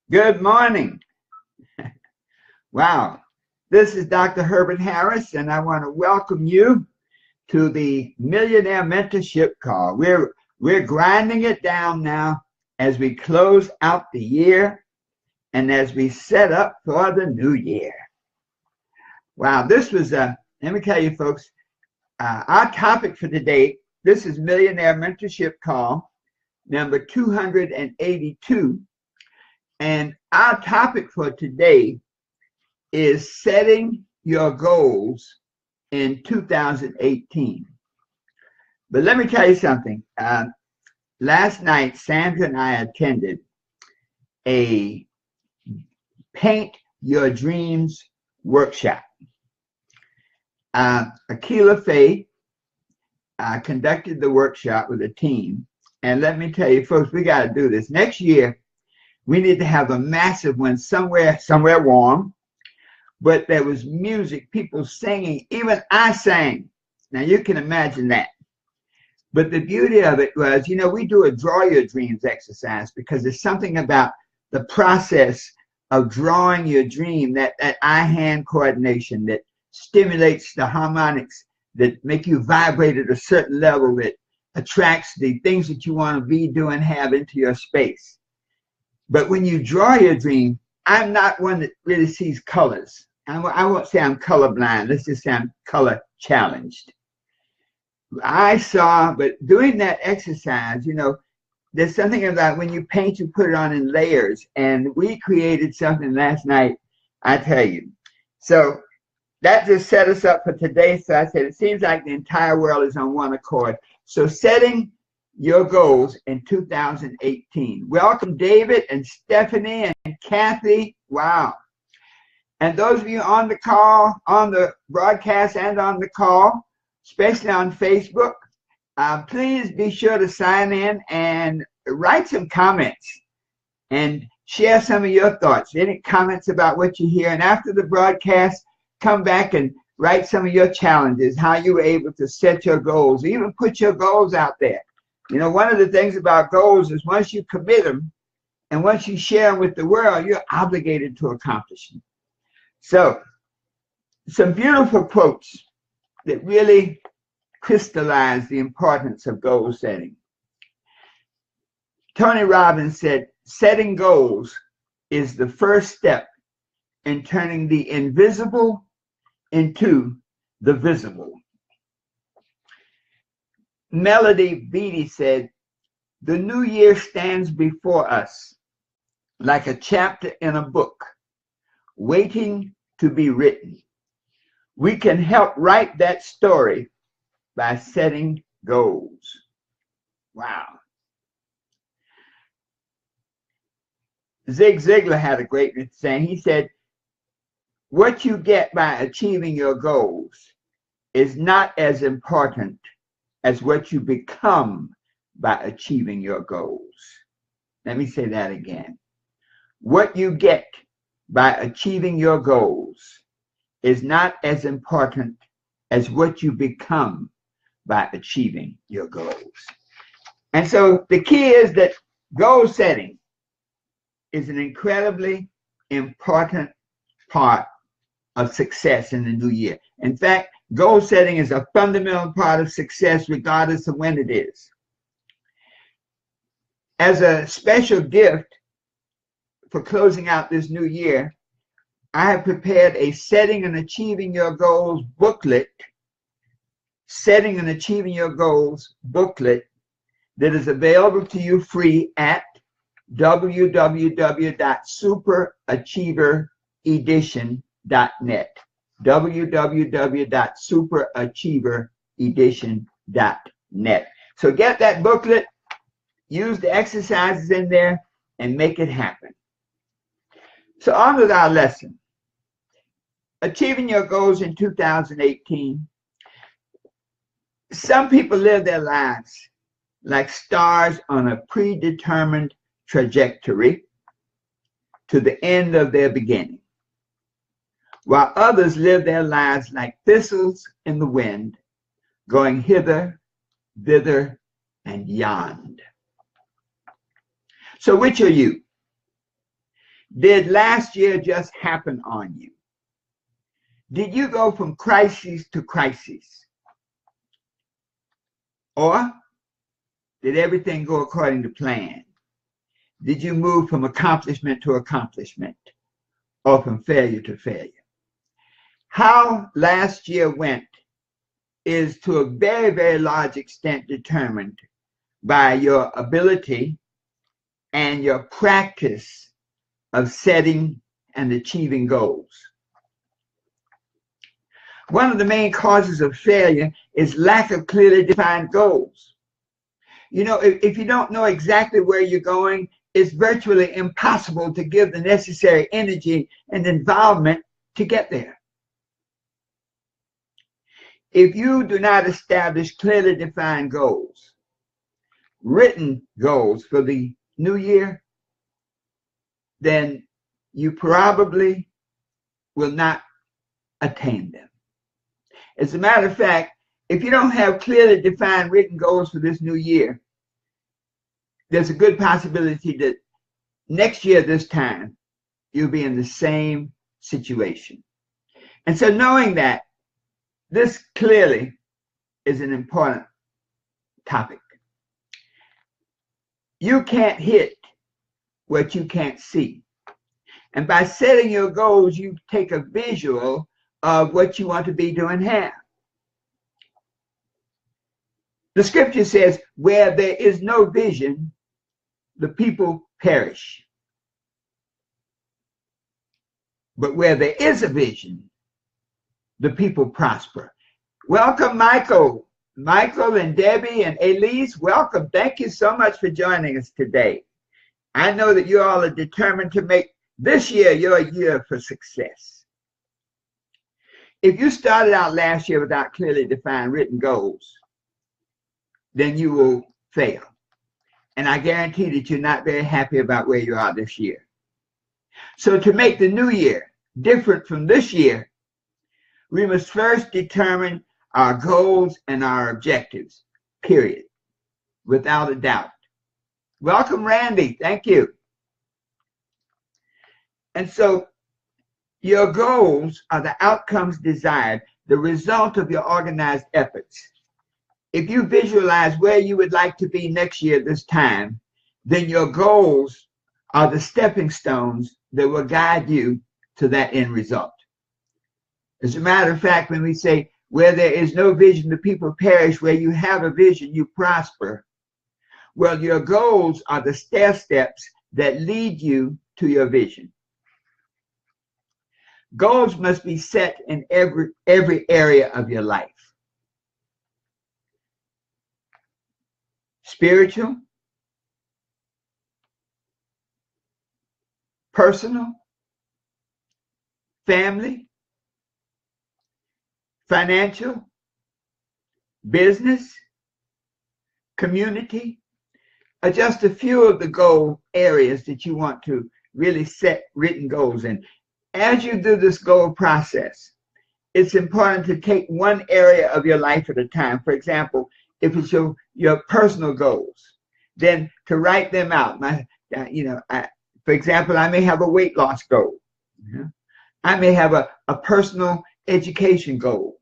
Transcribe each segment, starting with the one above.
Good morning. Wow. This is Dr. Herbert Harris, and I want to welcome you to the Millionaire Mentorship Call. We're grinding it down now as we close out the year and as we set up for the new year. Wow, this was let me tell you folks, our topic for today, this is Millionaire Mentorship Call number 282. And our topic for today is setting your goals in 2018. But let me tell you something. Last night, Sandra and I attended a Paint Your Dreams workshop. Akila Faye conducted the workshop with a team. And let me tell you, folks, we got to do this. Next year, we need to have a massive one somewhere warm. But there was music, people singing. Even I sang. Now, you can imagine that. But the beauty of it was, we do a draw your dreams exercise because there's something about the process of drawing your dream, that eye-hand coordination that stimulates the harmonics that make you vibrate at a certain level, that attracts the things that you want to be, do, and have into your space. But when you draw your dream, I'm not one that really sees colors. I won't say I'm colorblind. Let's just say I'm color challenged. But doing that exercise, there's something about when you paint, you put it on in layers. And we created something last night, I tell you. So that just set us up for today. So I said, it seems like the entire world is on one accord. So setting your goals in 2018. Welcome, David and Stephanie and Kathy. Wow. And those of you on the call, on the broadcast and on the call, especially on Facebook, please be sure to sign in and write some comments and share some of your thoughts. Any comments about what you hear. And after the broadcast, come back and write some of your challenges, how you were able to set your goals, even put your goals out there. One of the things about goals is once you commit them and once you share them with the world, you're obligated to accomplish them. So, some beautiful quotes that really crystallize the importance of goal setting. Tony Robbins said, setting goals is the first step in turning the invisible into the visible. Melody Beattie said, the new year stands before us like a chapter in a book, waiting to be written. We can help write that story by setting goals. Wow. Zig Ziglar had a great saying. He said, what you get by achieving your goals is not as important as what you become by achieving your goals. Let me say that again. What you get by achieving your goals is not as important as what you become by achieving your goals. And so the key is that goal setting is an incredibly important part of success in the new year. In fact, goal setting is a fundamental part of success regardless of when it is. As a special gift for closing out this new year, I have prepared a Setting and Achieving Your Goals booklet, Setting and Achieving Your Goals booklet that is available to you free at www.superachieveredition.net. www.superachieveredition.net. So get that booklet, use the exercises in there, and make it happen. So on with our lesson. Achieving your goals in 2018. Some people live their lives like stars on a predetermined trajectory to the end of their beginning, while others live their lives like thistles in the wind, going hither, thither, and yon. So which are you? Did last year just happen on you? Did you go from crisis to crisis? Or did everything go according to plan? Did you move from accomplishment to accomplishment or from failure to failure? How last year went is to a very, very large extent determined by your ability and your practice of setting and achieving goals. One of the main causes of failure is lack of clearly defined goals. You know, if you don't know exactly where you're going, it's virtually impossible to give the necessary energy and involvement to get there. If you do not establish clearly defined goals, written goals for the new year, then you probably will not attain them. As a matter of fact, if you don't have clearly defined written goals for this new year, there's a good possibility that next year this time, you'll be in the same situation. And so knowing that, this clearly is an important topic. You can't hit what you can't see. And by setting your goals, you take a visual of what you want to be doing here. The scripture says, where there is no vision, the people perish. But where there is a vision, the people prosper. Welcome, Michael. Michael and Debbie and Elise, welcome. Thank you so much for joining us today. I know that you all are determined to make this year your year for success. If you started out last year without clearly defined written goals, then you will fail. And I guarantee that you're not very happy about where you are this year. So to make the new year different from this year, we must first determine our goals and our objectives, period, without a doubt. Welcome, Randy. Thank you. And so your goals are the outcomes desired, the result of your organized efforts. If you visualize where you would like to be next year this time, then your goals are the stepping stones that will guide you to that end result. As a matter of fact, when we say, where there is no vision, the people perish, where you have a vision, you prosper. Well, your goals are the stair steps that lead you to your vision. Goals must be set in every area of your life. Spiritual, personal, family, financial, business, community, are just a few of the goal areas that you want to really set written goals in. As you do this goal process, it's important to take one area of your life at a time. For example, if it's your personal goals, then to write them out. For example, I may have a weight loss goal. I may have a personal education goal.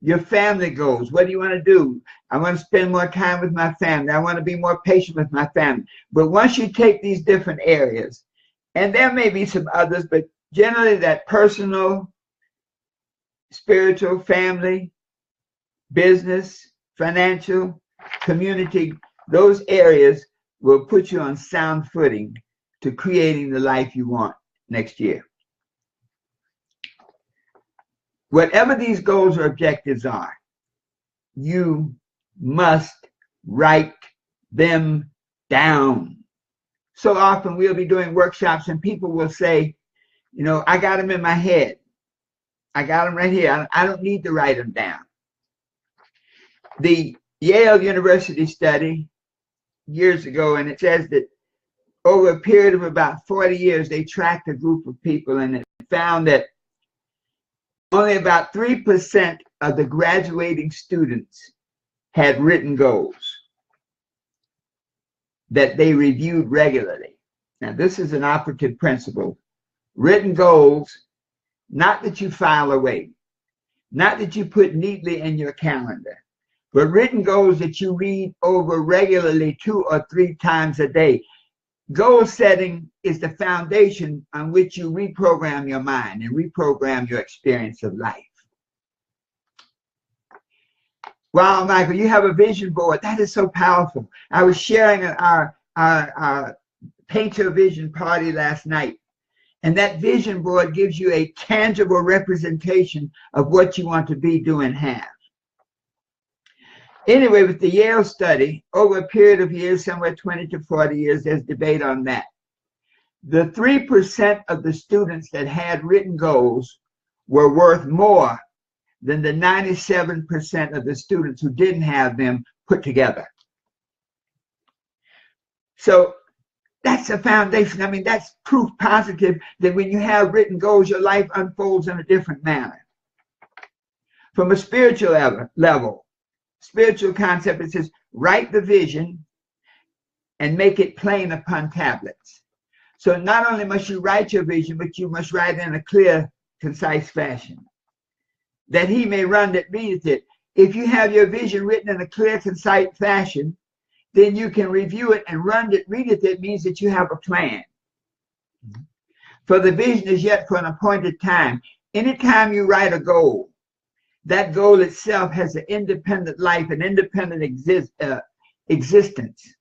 Your family goals. What do you want to do? I want to spend more time with my family. I want to be more patient with my family. But once you take these different areas, and there may be some others, but generally that personal, spiritual, family, business, financial, community, those areas will put you on sound footing to creating the life you want next year. Whatever these goals or objectives are, you must write them down. So often we'll be doing workshops and people will say, I got them in my head. I got them right here. I don't need to write them down. The Yale University study years ago, and it says that over a period of about 40 years, they tracked a group of people and it found that only about 3% of the graduating students had written goals that they reviewed regularly. Now, this is an operative principle. Written goals, not that you file away, not that you put neatly in your calendar, but written goals that you read over regularly 2 or 3 times a day. Goal setting is the foundation on which you reprogram your mind and reprogram your experience of life. Wow, Michael, you have a vision board. That is so powerful. I was sharing at our Paint Your Vision party last night. And that vision board gives you a tangible representation of what you want to be, do, and have. Anyway, with the Yale study, over a period of years, somewhere 20 to 40 years, there's debate on that. The 3% of the students that had written goals were worth more than the 97% of the students who didn't have them put together. So that's a foundation. I mean, that's proof positive that when you have written goals, your life unfolds in a different manner. From a spiritual level, spiritual concept, it says, write the vision and make it plain upon tablets. So not only must you write your vision, but you must write in a clear, concise fashion, that he may run that readeth it. If you have your vision written in a clear, concise fashion, then you can review it and run it, readeth it means that you have a plan. For the vision is yet for an appointed time. Anytime you write a goal, that goal itself has an independent life, an independent existence.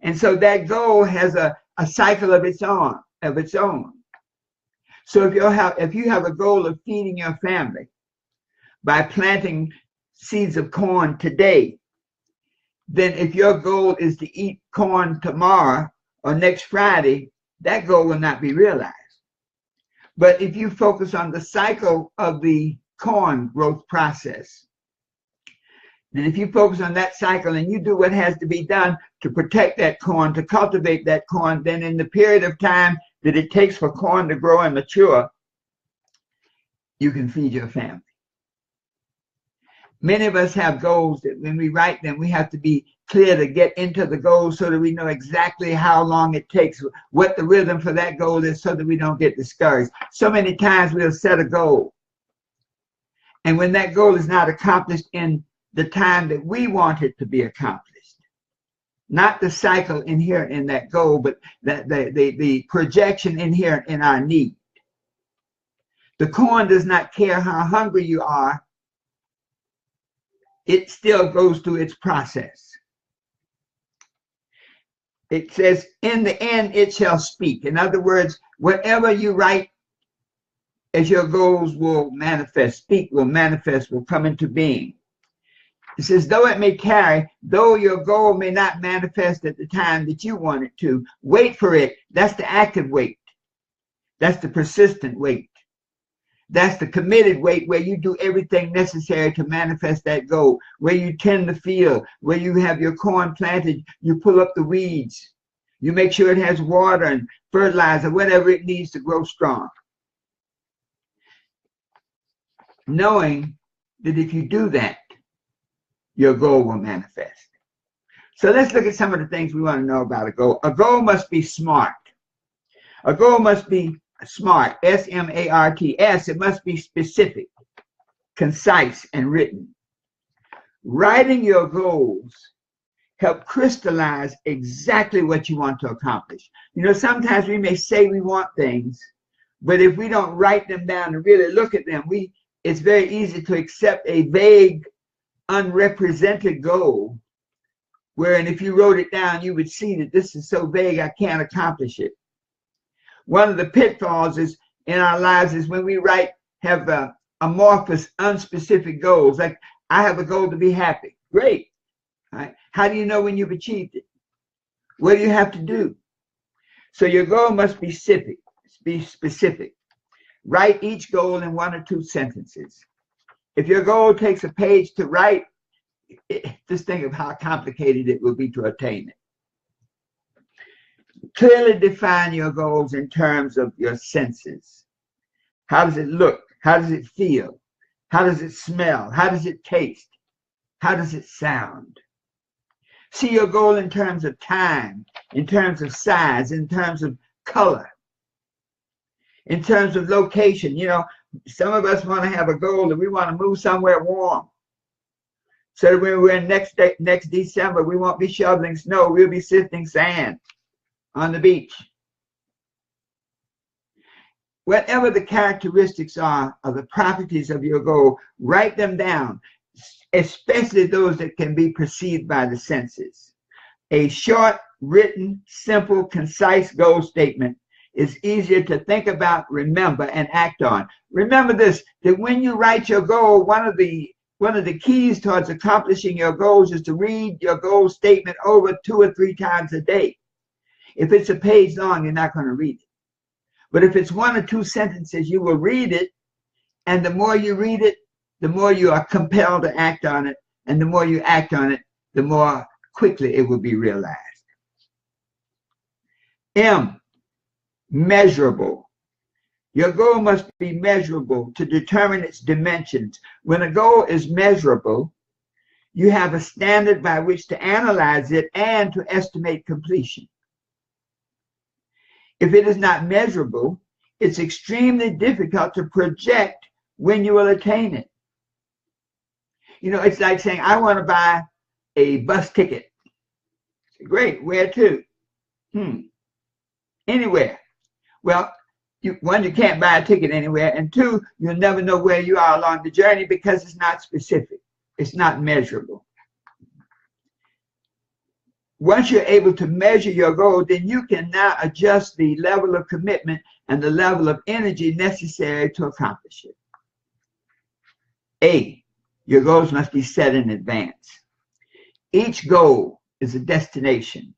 And so that goal has a cycle of its own. So if you have a goal of feeding your family by planting seeds of corn today, then if your goal is to eat corn tomorrow or next Friday, that goal will not be realized. But if you focus on the cycle of the corn growth process, then if you focus on that cycle and you do what has to be done to protect that corn, to cultivate that corn, then in the period of time that it takes for corn to grow and mature, you can feed your family. Many of us have goals that when we write them, we have to be clear to get into the goal so that we know exactly how long it takes, what the rhythm for that goal is so that we don't get discouraged. So many times we'll set a goal, and when that goal is not accomplished in the time that we want it to be accomplished, not the cycle inherent in that goal, but the projection inherent in our need. The corn does not care how hungry you are. It still goes through its process. It says, in the end, it shall speak. In other words, whatever you write as your goals will manifest, speak, will manifest, will come into being. It says, though it may carry, though your goal may not manifest at the time that you want it to, wait for it. That's the active wait. That's the persistent wait. That's the committed wait, where you do everything necessary to manifest that goal, where you tend the field, where you have your corn planted, you pull up the weeds, you make sure it has water and fertilizer, whatever it needs to grow strong. Knowing that if you do that, your goal will manifest. So let's look at some of the things we want to know about a goal. A goal must be smart. A goal must be smart, S-M-A-R-T. S, it must be specific, concise, and written. Writing your goals help crystallize exactly what you want to accomplish. You know, sometimes we may say we want things, but if we don't write them down and really look at them, it's very easy to accept a vague, unrepresented goal, wherein if you wrote it down, you would see that this is so vague, I can't accomplish it. One of the pitfalls is in our lives is when we have amorphous, unspecific goals. Like, I have a goal to be happy. Great. All right. How do you know when you've achieved it? What do you have to do? So your goal must be specific. Write each goal in 1 or 2 sentences. If your goal takes a page to write, just think of how complicated it will be to attain it. Clearly define your goals in terms of your senses. How does it look? How does it feel? How does it smell? How does it taste? How does it sound? See your goal in terms of time, in terms of size, in terms of color, in terms of location. You know, some of us want to have a goal that we want to move somewhere warm. So that when we're next December, we won't be shoveling snow. We'll be sifting sand on the beach. Whatever the characteristics are of the properties of your goal, write them down, especially those that can be perceived by the senses. A short, written, simple, concise goal statement is easier to think about, remember, and act on. Remember this, that when you write your goal, one of the keys towards accomplishing your goals is to read your goal statement over 2 or 3 times a day. If it's a page long, you're not going to read it. But if it's 1 or 2 sentences, you will read it. And the more you read it, the more you are compelled to act on it. And the more you act on it, the more quickly it will be realized. M, measurable. Your goal must be measurable to determine its dimensions. When a goal is measurable, you have a standard by which to analyze it and to estimate completion. If it is not measurable, it's extremely difficult to project when you will attain it. You know, it's like saying, I want to buy a bus ticket. Great, where to? Anywhere. Well, one, you can't buy a ticket anywhere, and 2, you'll never know where you are along the journey because it's not specific. It's not measurable. Once you're able to measure your goal, then you can now adjust the level of commitment and the level of energy necessary to accomplish it. A, your goals must be set in advance. Each goal is a destination,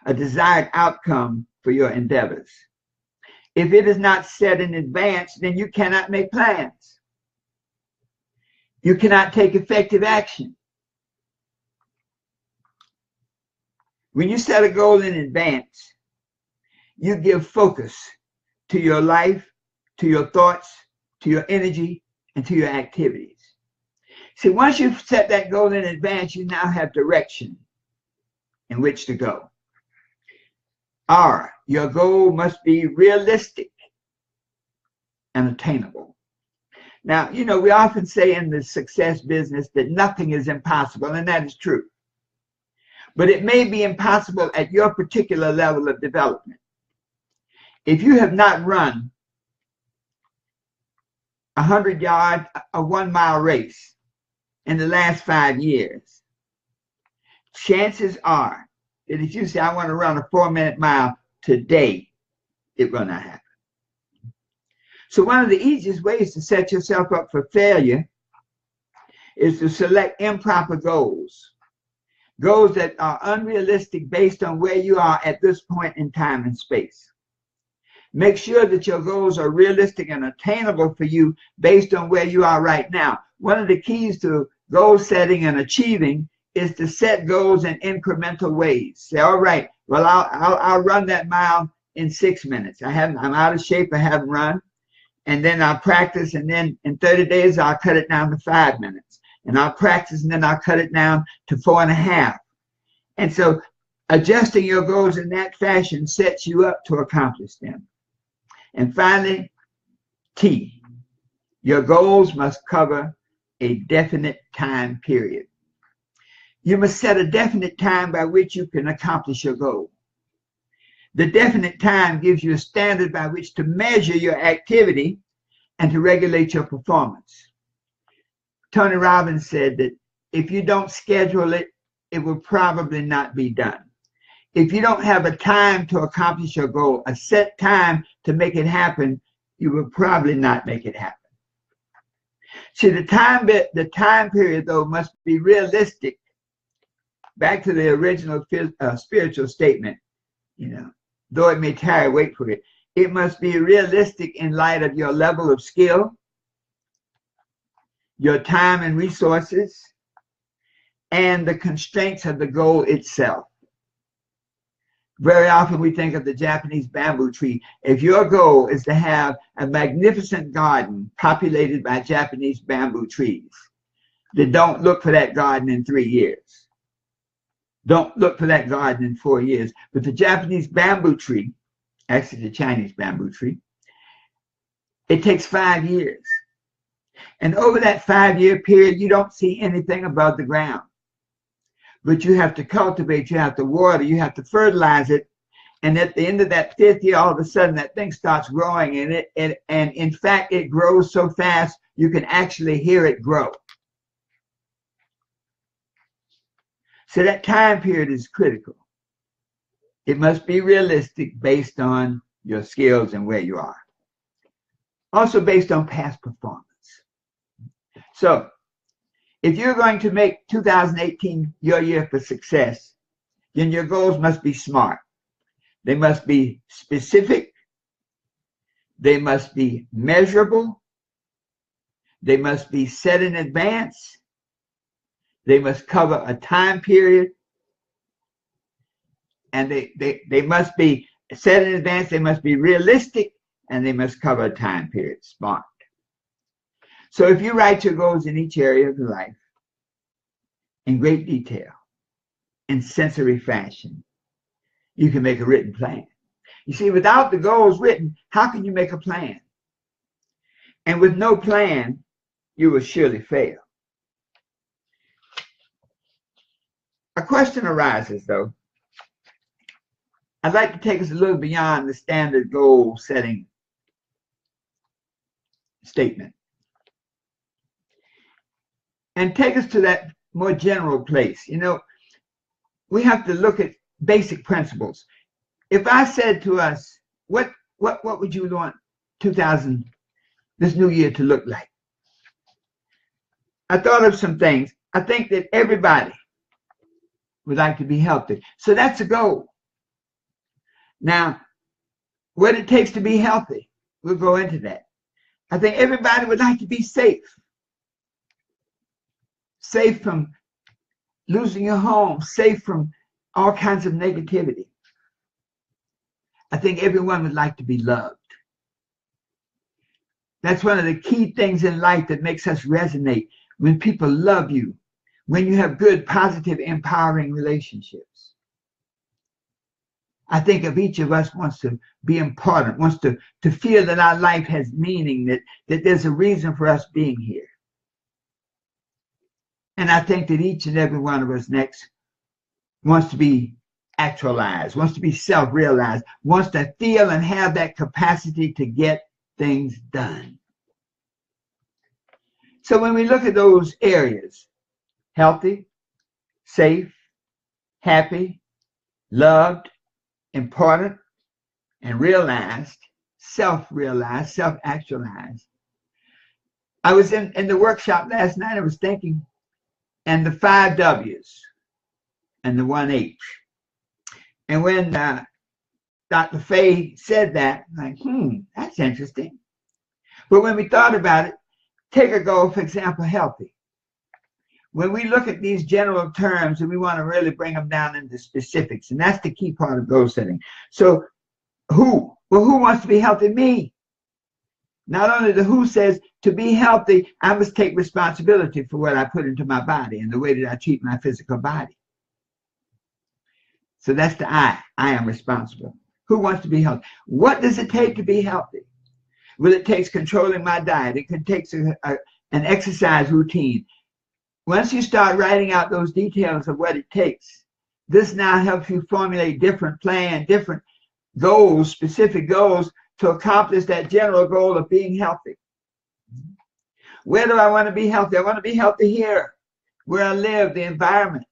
a desired outcome for your endeavors. If it is not set in advance, then you cannot make plans. You cannot take effective action. When you set a goal in advance, you give focus to your life, to your thoughts, to your energy, and to your activities. See, once you've set that goal in advance, you now have direction in which to go. R, your goal must be realistic and attainable. Now, you know, we often say in the success business that nothing is impossible, and that is true. But it may be impossible at your particular level of development. If you have not run a 100-yard, a 1-mile race in the last 5 years, chances are that if you say, I want to run a 4-minute mile today, it will not happen. So one of the easiest ways to set yourself up for failure is to select improper goals. Goals that are unrealistic based on where you are at this point in time and space. Make sure that your goals are realistic and attainable for you based on where you are right now. One of the keys to goal setting and achieving is to set goals in incremental ways. Say, all right, well, I'll run that mile in 6 minutes. I'm out of shape, I haven't run. And then I'll practice, and then in 30 days, I'll cut it down to 5 minutes. And I'll practice, and then I'll cut it down to 4.5. And so adjusting your goals in that fashion sets you up to accomplish them. And finally, T, your goals must cover a definite time period. You must set a definite time by which you can accomplish your goal. The definite time gives you a standard by which to measure your activity and to regulate your performance. Tony Robbins said that if you don't schedule it, it will probably not be done. If you don't have a time to accomplish your goal, a set time to make it happen, you will probably not make it happen. See, the time period, though, must be realistic. Back to the original spiritual statement, you know, though it may tarry, wait for it. It must be realistic in light of your level of skill, your time and resources, and the constraints of the goal itself. Very often we think of the Japanese bamboo tree. If your goal is to have a magnificent garden populated by Japanese bamboo trees, then don't look for that garden in 3 years. don't look for that garden in 4 years. But the Japanese bamboo tree, actually the Chinese bamboo tree, it takes 5 years. And over that 5-year period, you don't see anything above the ground. But you have to cultivate, you have to water, you have to fertilize it. And at the end of that 5th year, all of a sudden that thing starts growing. And in fact, it grows so fast, you can actually hear it grow. So that time period is critical. It must be realistic based on your skills and where you are. Also based on past performance. So if you're going to make 2018 your year for success, then your goals must be smart. They must be specific. They must be measurable. They must be set in advance. They must cover a time period. And they must be set in advance. They must be realistic. And they must cover a time period. Smart. So if you write your goals in each area of your life in great detail, in sensory fashion, you can make a written plan. You see, without the goals written, how can you make a plan? And with no plan, you will surely fail. A question arises, though. I'd like to take us a little beyond the standard goal setting statement and take us to that more general place. You know, we have to look at basic principles. If I said to us, what would you want this new year to look like? I thought of some things. I think that everybody would like to be healthy. So that's a goal. Now, what it takes to be healthy, we'll go into that. I think everybody would like to be safe. Safe from losing your home, safe from all kinds of negativity. I think everyone would like to be loved. That's one of the key things in life that makes us resonate. When people love you, when you have good, positive, empowering relationships. I think if each of us wants to be important, wants to feel that our life has meaning, that there's a reason for us being here. And I think that each and every one of us next wants to be actualized, wants to be self-realized, wants to feel and have that capacity to get things done. So when we look at those areas, healthy, safe, happy, loved, important, and realized, self-realized, self-actualized. I was in the workshop last night, I was thinking, and the 5 W's and the 1 H. And when Dr. Fay said that, I'm like, that's interesting. But when we thought about it, take a goal, for example, healthy. When we look at these general terms and we want to really bring them down into specifics, and that's the key part of goal setting. So who? Well, who wants to be healthy? Me. Not only the who says to be healthy, I must take responsibility for what I put into my body and the way that I treat my physical body. So that's the I. I am responsible. Who wants to be healthy? What does it take to be healthy? Well, it takes controlling my diet. It takes an exercise routine. Once you start writing out those details of what it takes, this now helps you formulate different plans, different goals, specific goals to accomplish that general goal of being healthy. Where do I want to be healthy? I want to be healthy here, where I live, the environment.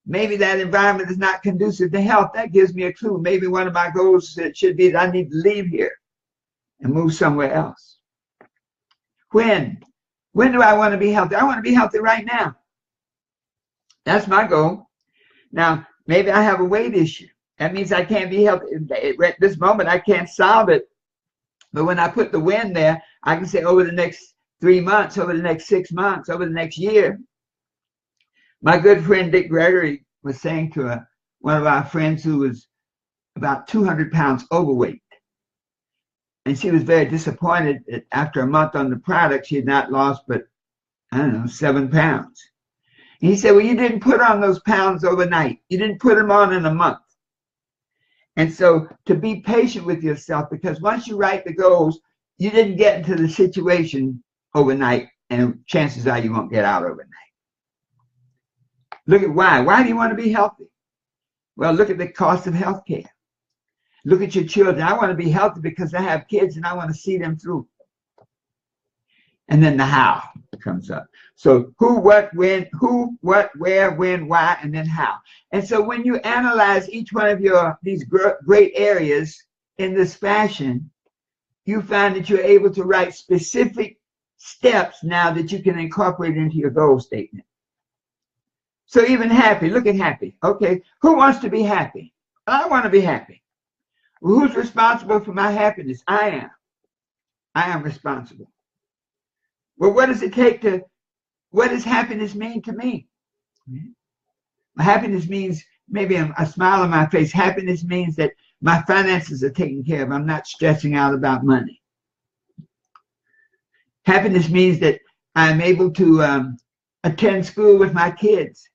Maybe that environment is not conducive to health. That gives me a clue. Maybe one of my goals should be that I need to leave here and move somewhere else. When do I want to be healthy? I want to be healthy right now. That's my goal. Now, maybe I have a weight issue. That means I can't be healthy. At this moment, I can't solve it. But when I put the when there, I can say over the next 3 months, over the next 6 months, over the next year. My good friend Dick Gregory was saying to one of our friends who was about 200 pounds overweight. And she was very disappointed that after a month on the product, she had not lost but, 7 pounds. And he said, well, you didn't put on those pounds overnight. You didn't put them on in a month. And so to be patient with yourself, because once you write the goals, you didn't get into the situation overnight, and chances are you won't get out overnight. Look at why. Why do you want to be healthy? Well, look at the cost of health care. Look at your children. I want to be healthy because I have kids and I want to see them through. And then the how comes up. So who, what, when, who, what, where, when, why, and then how. And so when you analyze each one of these great areas in this fashion, you find that you're able to write specific steps now that you can incorporate into your goal statement. So even happy, look at happy. Okay, who wants to be happy? I want to be happy. Well, who's responsible for my happiness? I am. I am responsible. Well, what does it take to, what does happiness mean to me? Happiness means maybe a smile on my face. Happiness means that my finances are taken care of. I'm not stressing out about money. Happiness means that I'm able to attend school with my kids.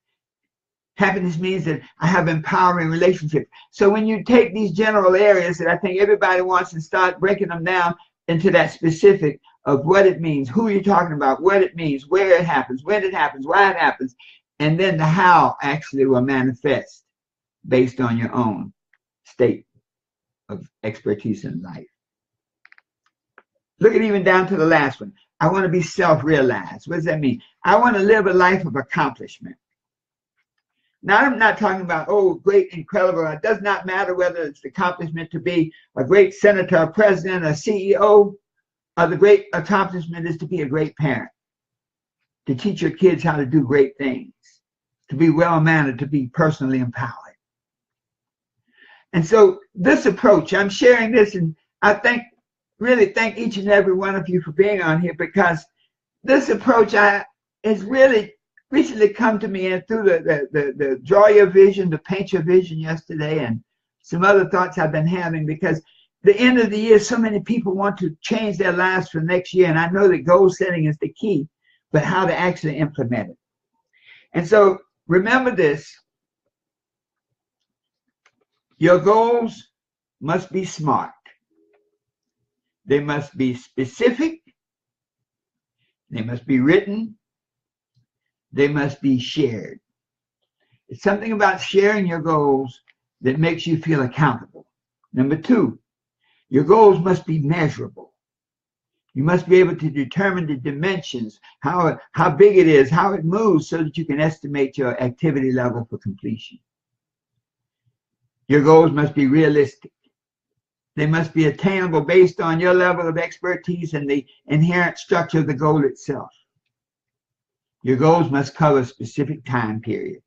Happiness means that I have empowering relationships. So when you take these general areas that I think everybody wants and start breaking them down into that specific of what it means, who you're talking about, what it means, where it happens, when it happens, why it happens, and then the how actually will manifest based on your own state of expertise in life. Look at even down to the last one. I want to be self-realized. What does that mean? I want to live a life of accomplishment. Now, I'm not talking about, oh, great, incredible. It does not matter whether it's the accomplishment to be a great senator, a president, a CEO, or the great accomplishment is to be a great parent, to teach your kids how to do great things, to be well-mannered, to be personally empowered. And so this approach, I'm sharing this, and I really thank each and every one of you for being on here, because this approach has really recently come to me, and through the draw your vision, the paint your vision yesterday, and some other thoughts I've been having, because the end of the year, so many people want to change their lives for next year, and I know that goal setting is the key, but how to actually implement it. And so remember this, your goals must be smart. They must be specific. They must be written. They must be shared. It's something about sharing your goals that makes you feel accountable. Number two, your goals must be measurable. You must be able to determine the dimensions, how big it is, how it moves, so that you can estimate your activity level for completion. Your goals must be realistic. They must be attainable based on your level of expertise and the inherent structure of the goal itself. Your goals must cover a specific time period.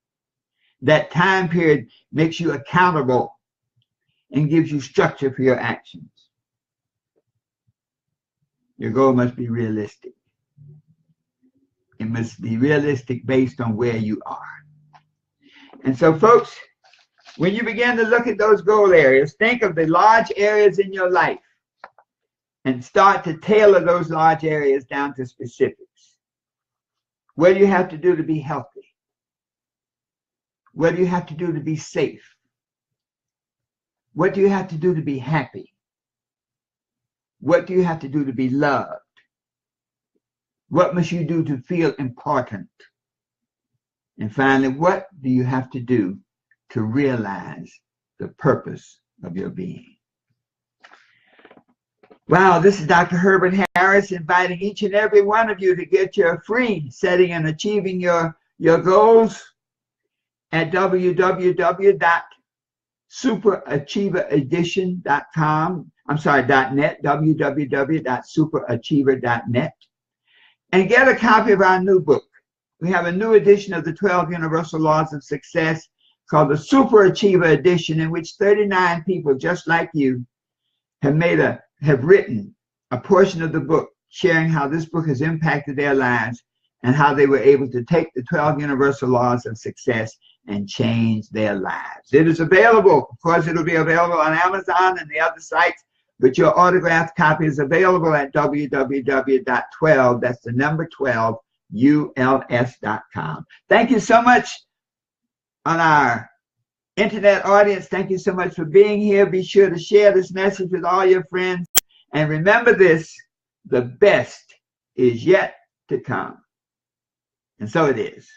That time period makes you accountable and gives you structure for your actions. Your goal must be realistic. It must be realistic based on where you are. And so, folks, when you begin to look at those goal areas, think of the large areas in your life and start to tailor those large areas down to specifics. What do you have to do to be healthy? What do you have to do to be safe? What do you have to do to be happy? What do you have to do to be loved? What must you do to feel important? And finally, what do you have to do to realize the purpose of your being? Wow, this is Dr. Herbert Harris inviting each and every one of you to get your free Setting and Achieving Your Goals at www.superachieveredition.com. .net, www.superachiever.net, and get a copy of our new book. We have a new edition of the 12 Universal Laws of Success called the Super Achiever Edition, in which 39 people just like you have written a portion of the book sharing how this book has impacted their lives and how they were able to take the 12 Universal Laws of Success and change their lives. It is available. Of course, it'll be available on Amazon and the other sites, but your autographed copy is available at www.12, that's the number 12, uls.com. Thank you so much on our internet audience. Thank you so much for being here. Be sure to share this message with all your friends. And remember this, the best is yet to come. And so it is.